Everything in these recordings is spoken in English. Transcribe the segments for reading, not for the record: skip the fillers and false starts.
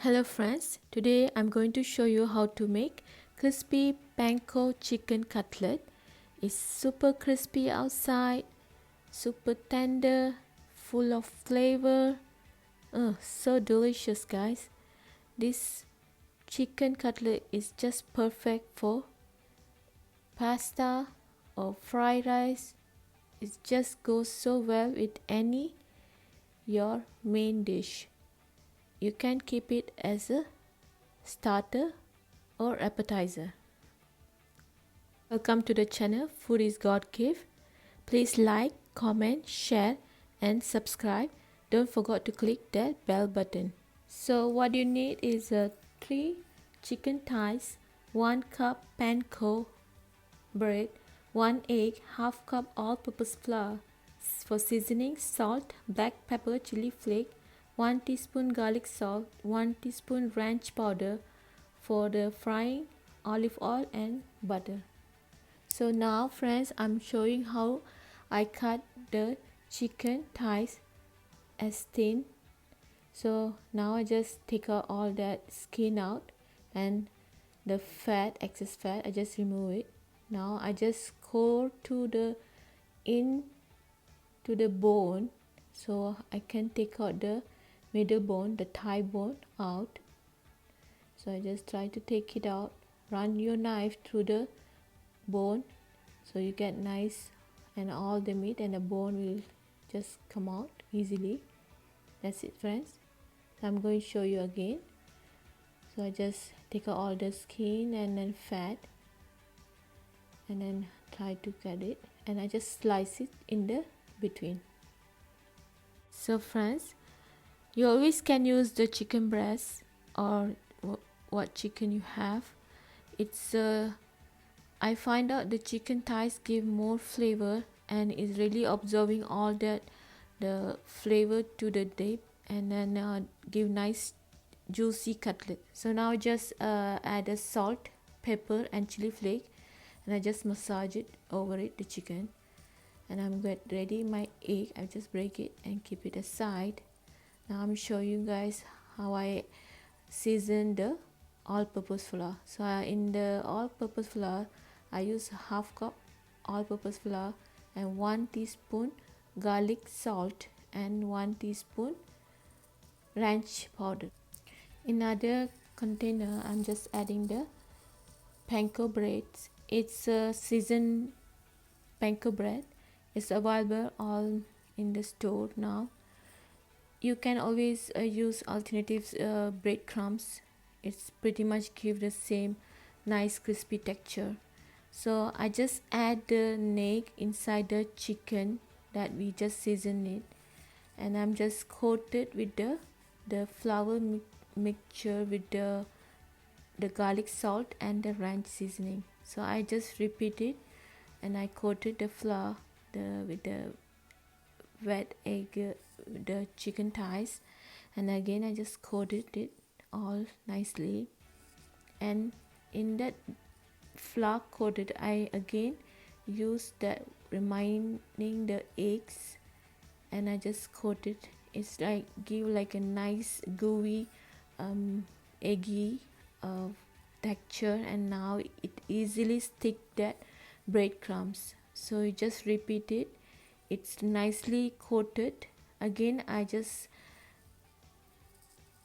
Hello friends, today I'm going to show you how to make crispy panko chicken cutlet. It's super crispy outside, super tender, full of flavor. So delicious guys. This chicken cutlet is just perfect for pasta or fried rice. It just goes so well with any your main dish. You can keep it as a starter or appetizer. Welcome to the channel Food is God Gift. Please like, comment, share and subscribe. Don't forget to click that bell button. So what you need is 3 chicken thighs, 1 cup panko bread, 1 egg, half cup all-purpose flour. For seasoning, salt, black pepper, chili flake, 1 teaspoon garlic salt, 1 teaspoon ranch powder. For the frying, olive oil and butter. So now friends, I'm showing how I cut the chicken thighs as thin. So now I just take out all that skin out and the fat, excess fat, I just remove it. Now I just core to the bone, so I can take out the middle bone, the thigh bone out. So I just try to take it out. Run your knife through the bone so you get nice, and all the meat and the bone will just come out easily. That's it friends. I'm going to show you again. So I just take out all the skin and then fat and then try to get it, and I just slice it in the between. So friends, you always can use the chicken breast or what chicken you have. It's I find out the chicken thighs give more flavor and is really absorbing all that the flavor to the dip, and then give nice juicy cutlet. So now just add a salt, pepper and chili flake, and I just massage it over it, the chicken. And I'm get ready my egg. I just break it and keep it aside. Now I'm showing you guys how I season the all-purpose flour. So in the all-purpose flour, I use half cup all-purpose flour and 1 teaspoon garlic salt and 1 teaspoon ranch powder. In another container, I'm just adding the panko bread. It's a seasoned panko bread. It's available all in the store now. You can always use alternative breadcrumbs. It's pretty much give the same nice crispy texture. So I just add the egg inside the chicken that we just seasoned it, and I'm just coated with the flour mixture with the garlic salt and the ranch seasoning. So I just repeat it, and I coated the flour with the wet egg, the chicken thighs, and again I just coated it all nicely. And in that flour coated, I again use that remaining the eggs, and I just coat it. It's like give like a nice gooey eggy texture, and now it easily stick that breadcrumbs. So you just repeat it. It's nicely coated. Again I just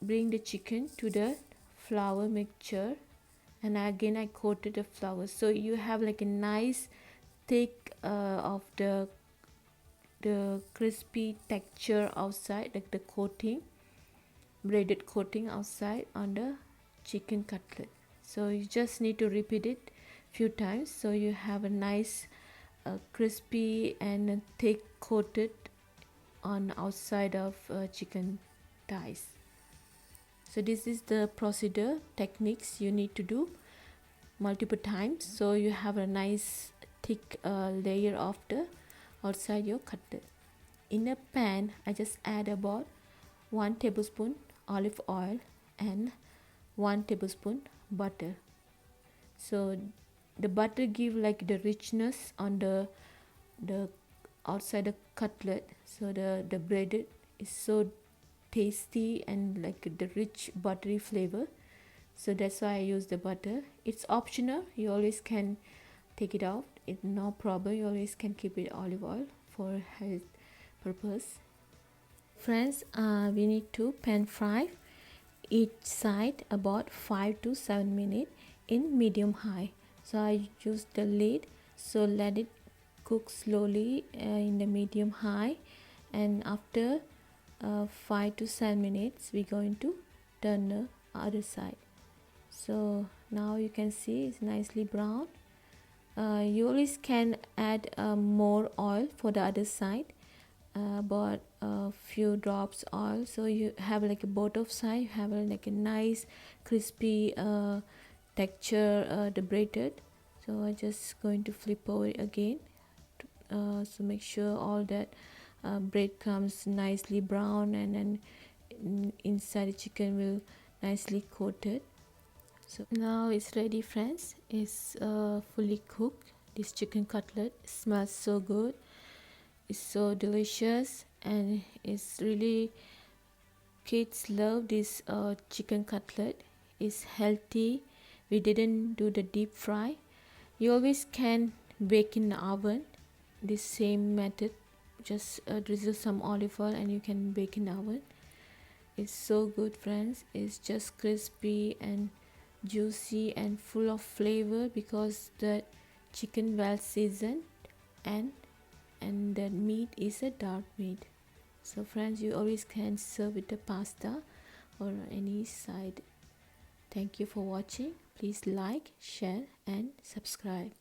bring the chicken to the flour mixture, and again I coated the flour, so you have like a nice thick of the crispy texture outside, like the coating, breaded coating outside on the chicken cutlet. So you just need to repeat it few times so you have a nice crispy and thick coated on outside of chicken thighs. So this is the procedure techniques you need to do multiple times, so you have a nice thick layer of the outside your cutlet. In a pan, I just add about 1 tablespoon olive oil and 1 tablespoon butter. So the butter give like the richness on the outside the cutlet, so the breaded is so tasty and like the rich buttery flavor. So that's why I use the butter. It's optional, you always can take it out, it's no problem. You always can keep it olive oil for health purpose. Friends, we need to pan fry each side about 5 to 7 minutes in medium high. So I use the lid, so let it cook slowly in the medium high, and after 5 to 7 minutes we're going to turn the other side. So now you can see it's nicely brown. You always can add more oil for the other side, about a few drops oil, so you have like a both of side, you have like a nice crispy texture, the breaded. So I just going to flip over it again, so make sure all that bread comes nicely brown, and then inside the chicken will nicely coated. So now it's ready, friends. It's fully cooked. This chicken cutlet smells so good, it's so delicious, and it's really, kids love this chicken cutlet. It's healthy, we didn't do the deep fry. You always can bake in the oven, this same method, just drizzle some olive oil and you can bake in the oven. It's so good, friends. It's just crispy and juicy and full of flavor because the chicken well seasoned, and the meat is a dark meat. So friends, you always can serve with the pasta or any side. Thank you for watching. Please like, share and subscribe.